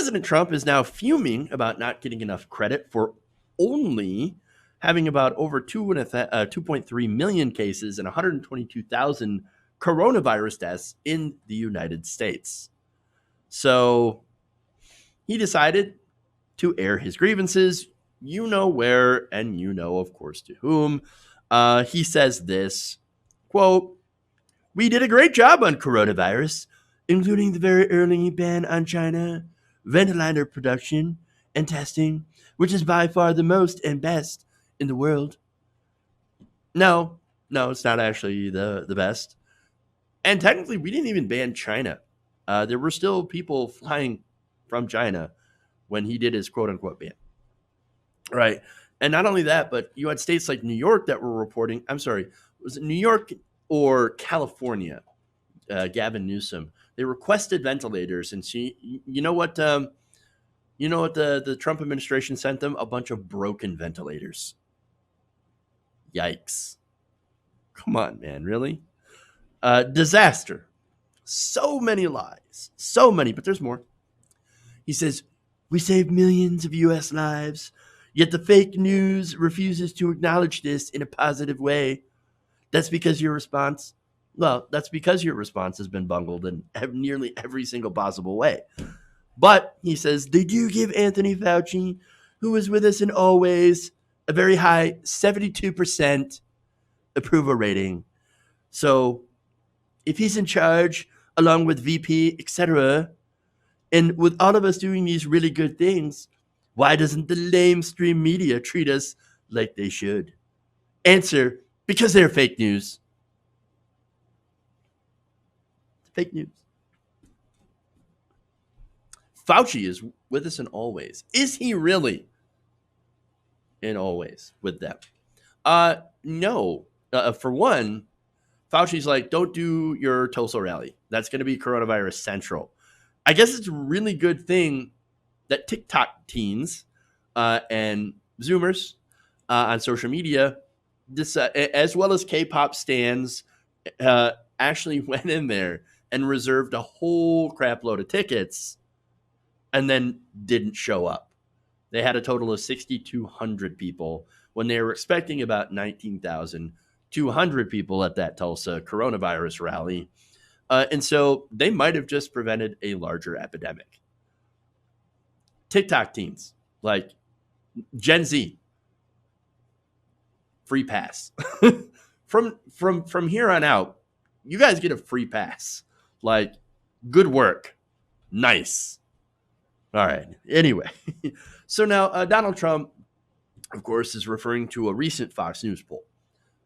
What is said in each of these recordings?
President Trump is now fuming about not getting enough credit for only having about over 2.3 million cases and 122,000 coronavirus deaths in the United States. So he decided to air his grievances. You know where, and you know, of course, to whom. He says this, quote, "We did a great job on coronavirus, including the very early ban on China, ventilator production, and testing, which is by far the most and best in the world." No, it's not actually the best. And technically, we didn't even ban China. There were still people flying from China when he did his quote-unquote ban. Right. And not only that, but you had states like New York that were reporting, was it New York or California? Gavin Newsom. They requested ventilators, and you know what the Trump administration sent them? A bunch of broken ventilators. Yikes. Come on, man, really? Disaster. So many lies. So many, but there's more. He says, "We saved millions of U.S. lives, yet the fake news refuses to acknowledge this in a positive way. That's because your response has been bungled in nearly every single possible way." But, he says, "They do give Anthony Fauci, who was with us in always, a very high 72% approval rating. So, if he's in charge, along with VP, etc., and with all of us doing these really good things, why doesn't the lamestream media treat us like they should?" Answer, because they're fake news. Fake news. Fauci is with us in always. Is he really in always with them? No. For one, Fauci's like, don't do your Tulsa rally. That's going to be coronavirus central. I guess it's a really good thing that TikTok teens and Zoomers on social media, as well as K-pop stans, actually went in there and reserved a whole crap load of tickets and then didn't show up. They had a total of 6,200 people when they were expecting about 19,200 people at that Tulsa coronavirus rally. And so they might have just prevented a larger epidemic. TikTok teens, like Gen Z, free pass. from here on out, you guys get a free pass. Like, good work. Nice. All right. Anyway, so now Donald Trump, of course, is referring to a recent Fox News poll.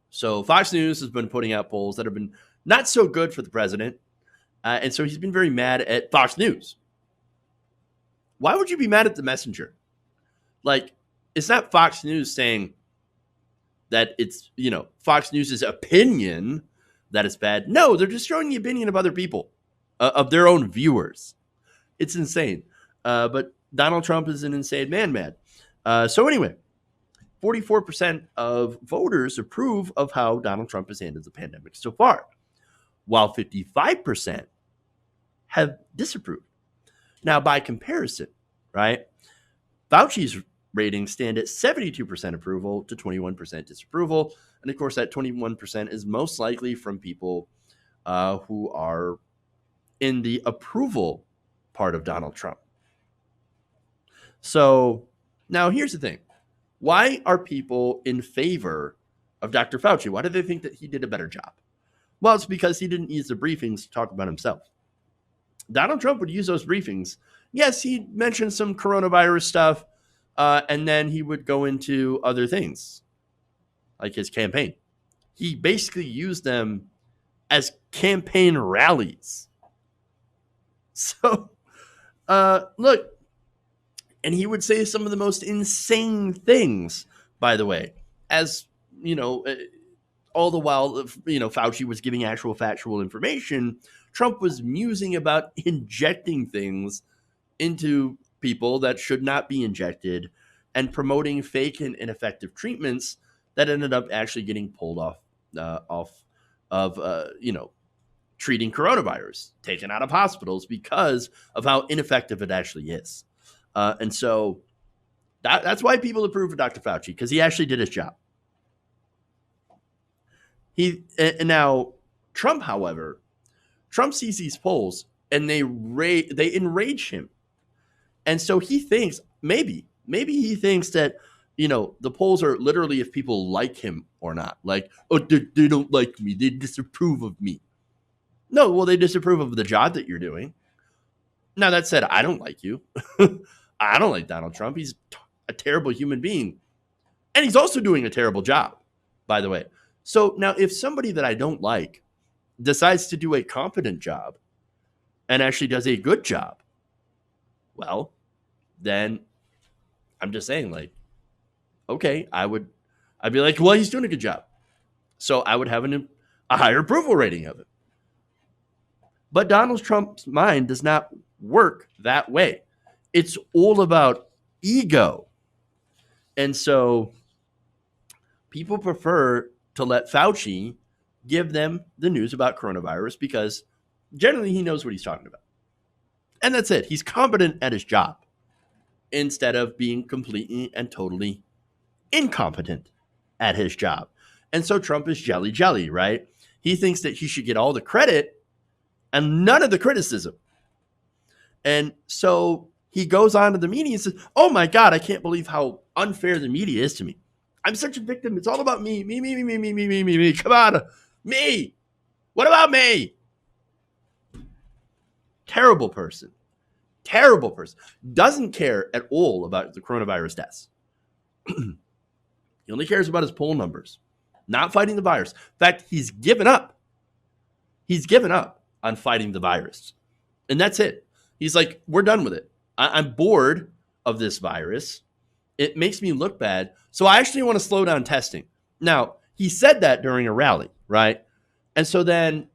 So Fox News has been putting out polls that have been not so good for the president. And so he's been very mad at Fox News. Why would you be mad at the messenger? Like, it's not Fox News saying that it's, Fox News' opinion that it's bad. No, they're just showing the opinion of other people, of their own viewers. It's insane. But Donald Trump is an insane man mad. So anyway, 44% of voters approve of how Donald Trump has handled the pandemic so far, while 55% have disapproved. Now, by comparison, right, Fauci's ratings stand at 72% approval to 21% disapproval. And of course, that 21% is most likely from people who are in the approval part of Donald Trump. So now here's the thing. Why are people in favor of Dr. Fauci? Why do they think that he did a better job? Well, it's because he didn't use the briefings to talk about himself. Donald Trump would use those briefings. Yes, he mentioned some coronavirus stuff, and then he would go into other things, like his campaign. He basically used them as campaign rallies. So, look, and he would say some of the most insane things, by the way, as, all the while, Fauci was giving actual factual information. Trump was musing about injecting things into people that should not be injected and promoting fake and ineffective treatments that ended up actually getting pulled off of treating coronavirus, taken out of hospitals because of how ineffective it actually is. And so that's why people approve of Dr. Fauci, because he actually did his job. And now Trump, however, Trump sees these polls and they enrage him. And so he thinks maybe he thinks that, the polls are literally if people like him or not. Like, oh, they don't like me. They disapprove of me. No, well, they disapprove of the job that you're doing. Now, that said, I don't like you. I don't like Donald Trump. He's a terrible human being. And he's also doing a terrible job, by the way. So now if somebody that I don't like decides to do a competent job and actually does a good job, well, then I'm just saying, like, okay, I'd be like, well, he's doing a good job. So I would have a higher approval rating of it. But Donald Trump's mind does not work that way. It's all about ego. And so people prefer to let Fauci give them the news about coronavirus because generally he knows what he's talking about. And that's it. He's competent at his job instead of being completely and totally incompetent at his job. And so Trump is jelly, right? He thinks that he should get all the credit and none of the criticism. And so he goes on to the media and says, oh my God, I can't believe how unfair the media is to me. I'm such a victim. It's all about me. Me. Come on. Me. What about me? Terrible person. Doesn't care at all about the coronavirus deaths. He only cares about his poll numbers, not fighting the virus. In fact, he's given up. He's given up on fighting the virus. And that's it. He's like, we're done with it. I'm bored of this virus. It makes me look bad. So I actually want to slow down testing. Now, he said that during a rally, right? And so then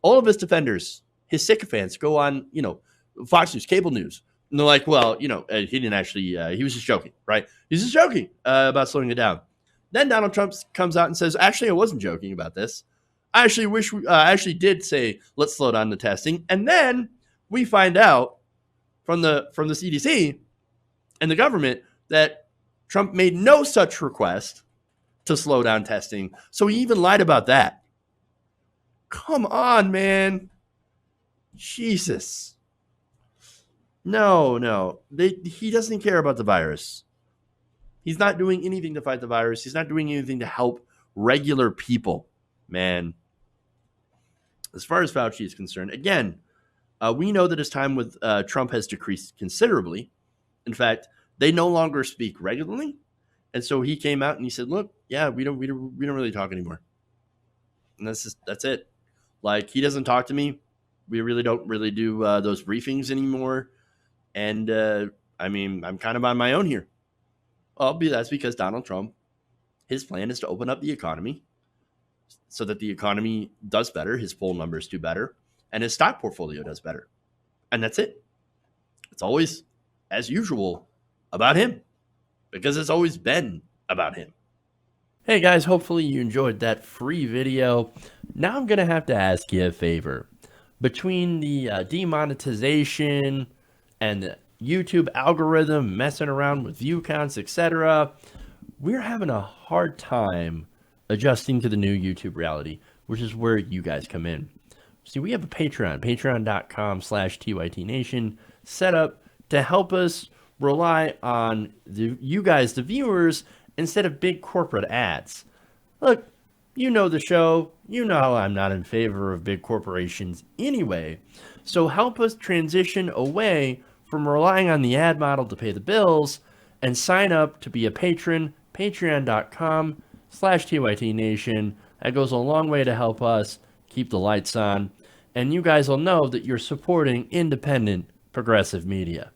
all of his defenders, his sycophants, go on, Fox News, cable news. And they're like, well, he didn't actually, he was just joking, right? He's just joking about slowing it down. Then Donald Trump comes out and says, actually, I wasn't joking about this. I actually did say, let's slow down the testing. And then we find out from the CDC and the government that Trump made no such request to slow down testing. So he even lied about that. Come on, man. Jesus. No. He doesn't care about the virus. He's not doing anything to fight the virus. He's not doing anything to help regular people, man. As far as Fauci is concerned, again, we know that his time with Trump has decreased considerably. In fact, they no longer speak regularly. And so he came out and he said, look, yeah, we don't really talk anymore. And that's it. Like, he doesn't talk to me. We really don't do those briefings anymore. And I'm kind of on my own here. That's because Donald Trump, his plan is to open up the economy so that the economy does better, his poll numbers do better, and his stock portfolio does better. And that's it. It's always, as usual, about him because it's always been about him. Hey guys, hopefully you enjoyed that free video. Now I'm going to have to ask you a favor. Between the demonetization and the YouTube algorithm messing around with view counts, etc., we're having a hard time adjusting to the new YouTube reality, which is where you guys come in. See, we have a patreon.com/TYTNation set up to help us rely on you guys, the viewers, instead of big corporate ads. Look, you know the show. You know I'm not in favor of big corporations anyway. So help us transition away from relying on the ad model to pay the bills and sign up to be a patron, patreon.com/TYTNation. That goes a long way to help us keep the lights on. And you guys will know that you're supporting independent, progressive media.